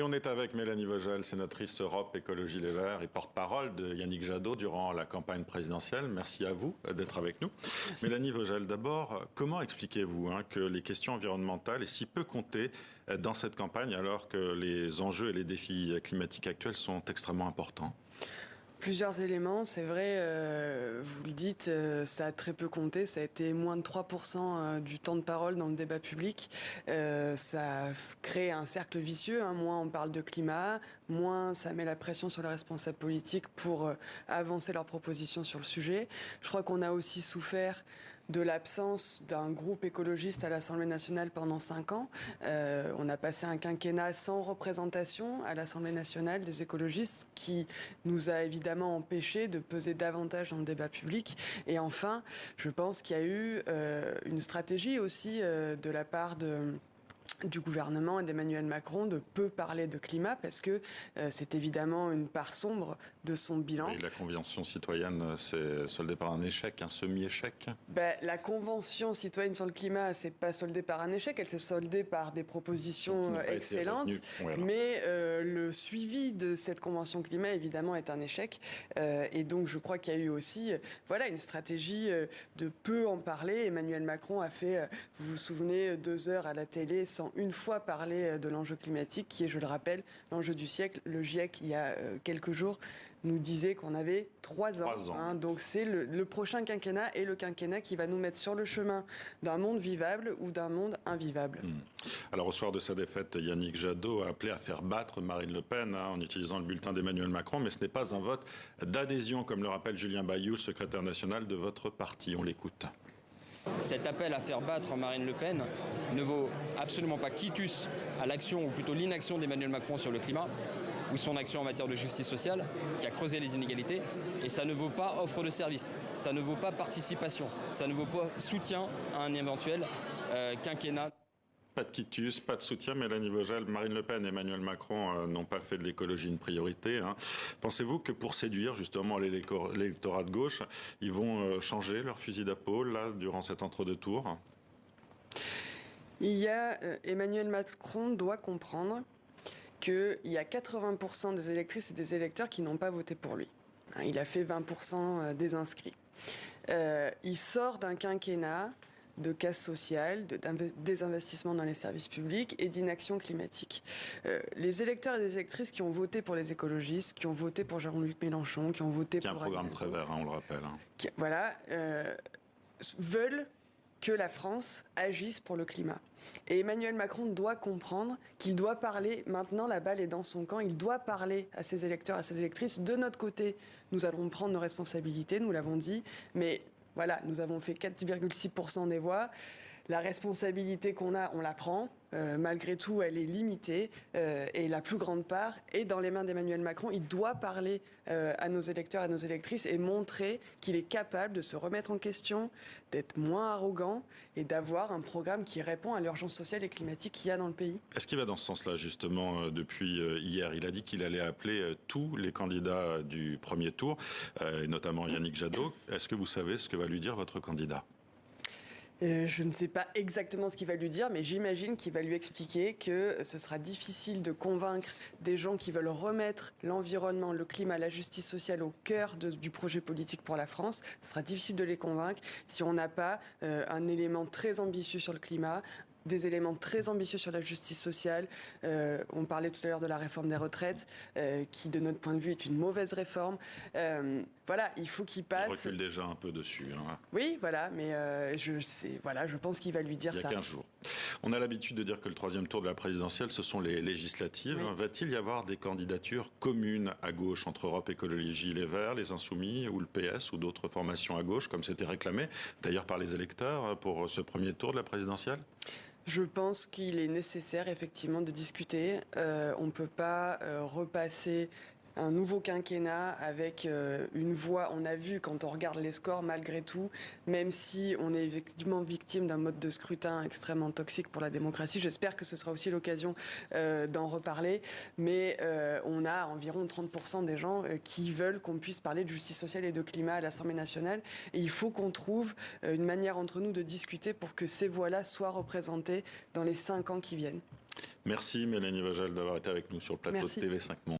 Et on est avec Mélanie Vogel, sénatrice Europe Écologie Les Verts et porte-parole de Yannick Jadot durant la campagne présidentielle. Merci à vous d'être avec nous. Merci. Mélanie Vogel, d'abord, comment expliquez-vous que les questions environnementales aient si peu compté dans cette campagne alors que les enjeux et les défis climatiques actuels sont extrêmement importants ? Plusieurs éléments, c'est vrai, vous le dites, ça a très peu compté, ça a été moins de 3% du temps de parole dans le débat public. Ça crée un cercle vicieux, moins on parle de climat, moins ça met la pression sur les responsables politiques pour avancer leurs propositions sur le sujet. Je crois qu'on a aussi souffert de l'absence d'un groupe écologiste à l'Assemblée nationale pendant 5 ans. On a passé un quinquennat sans représentation à l'Assemblée nationale des écologistes qui nous a évidemment empêché de peser davantage dans le débat public. Et enfin, je pense qu'il y a eu une stratégie aussi de la part du gouvernement et d'Emmanuel Macron de peu parler de climat parce que c'est évidemment une part sombre de son bilan. Et la Convention citoyenne s'est soldée par un échec, un semi-échec. La Convention citoyenne sur le climat s'est pas soldée par un échec, elle s'est soldée par des propositions excellentes, voilà. Mais le suivi de cette Convention climat évidemment est un échec et donc je crois qu'il y a eu aussi une stratégie de peu en parler. Emmanuel Macron a fait, vous vous souvenez, 2 heures à la télé sans une fois parler de l'enjeu climatique qui est, je le rappelle, l'enjeu du siècle. Le GIEC, il y a quelques jours, nous disait qu'on avait 3 ans. Donc c'est le prochain quinquennat et le quinquennat qui va nous mettre sur le chemin d'un monde vivable ou d'un monde invivable. Alors au soir de sa défaite, Yannick Jadot a appelé à faire battre Marine Le Pen en utilisant le bulletin d'Emmanuel Macron, mais ce n'est pas un vote d'adhésion, comme le rappelle Julien Bayou, secrétaire national de votre parti. On l'écoute. Cet appel à faire battre Marine Le Pen ne vaut absolument pas quitus à l'action, ou plutôt l'inaction d'Emmanuel Macron sur le climat, ou son action en matière de justice sociale, qui a creusé les inégalités. Et ça ne vaut pas offre de service, ça ne vaut pas participation, ça ne vaut pas soutien à un éventuel quinquennat. Pas de quitus, pas de soutien. Mélanie Vogel, Marine Le Pen et Emmanuel Macron n'ont pas fait de l'écologie une priorité. Pensez-vous que pour séduire justement l'électorat de gauche, ils vont changer leur fusil d'épaule là, durant cet entre-deux tours ? Emmanuel Macron doit comprendre qu'il y a 80% des électrices et des électeurs qui n'ont pas voté pour lui. Il a fait 20% des inscrits. Il sort d'un quinquennat de casse sociale, de désinvestissement dans les services publics et d'inaction climatique. Les électeurs et les électrices qui ont voté pour les écologistes, qui ont voté pour Jean-Luc Mélenchon, qui ont voté pour... un programme très vert, on le rappelle. Veulent que la France agisse pour le climat. Et Emmanuel Macron doit comprendre qu'il doit parler, maintenant la balle est dans son camp, il doit parler à ses électeurs, à ses électrices. De notre côté, nous allons prendre nos responsabilités, nous l'avons dit, mais nous avons fait 4,6% des voix. La responsabilité qu'on a, on la prend. Malgré tout, elle est limitée et la plus grande part est dans les mains d'Emmanuel Macron. Il doit parler à nos électeurs et à nos électrices et montrer qu'il est capable de se remettre en question, d'être moins arrogant et d'avoir un programme qui répond à l'urgence sociale et climatique qu'il y a dans le pays. Est-ce qu'il va dans ce sens-là, justement, depuis hier ? Il a dit qu'il allait appeler tous les candidats du premier tour, et notamment Yannick Jadot. Est-ce que vous savez ce que va lui dire votre candidat ? Je ne sais pas exactement ce qu'il va lui dire, mais j'imagine qu'il va lui expliquer que ce sera difficile de convaincre des gens qui veulent remettre l'environnement, le climat, la justice sociale au cœur du projet politique pour la France. Ce sera difficile de les convaincre si on n'a pas un élément très ambitieux sur le climat, des éléments très ambitieux sur la justice sociale. On parlait tout à l'heure de la réforme des retraites, qui, de notre point de vue, est une mauvaise réforme. Il faut qu'il passe... Il recule déjà un peu dessus. Oui, mais je pense qu'il va lui dire ça. Il y a 15 jours. On a l'habitude de dire que le 3e tour de la présidentielle, ce sont les législatives. Oui. Va-t-il y avoir des candidatures communes à gauche entre Europe Écologie Les Verts, les Insoumis ou le PS ou d'autres formations à gauche, comme c'était réclamé d'ailleurs par les électeurs pour ce premier tour de la présidentielle ? Je pense qu'il est nécessaire effectivement de discuter. On ne peut pas repasser un nouveau quinquennat avec une voix. On a vu quand on regarde les scores, malgré tout, même si on est effectivement victime d'un mode de scrutin extrêmement toxique pour la démocratie, j'espère que ce sera aussi l'occasion d'en reparler, mais on a environ 30% des gens qui veulent qu'on puisse parler de justice sociale et de climat à l'Assemblée nationale, et il faut qu'on trouve une manière entre nous de discuter pour que ces voix-là soient représentées dans les 5 ans qui viennent. Merci Mélanie Vogel d'avoir été avec nous sur le plateau Merci. de TV5 Monde.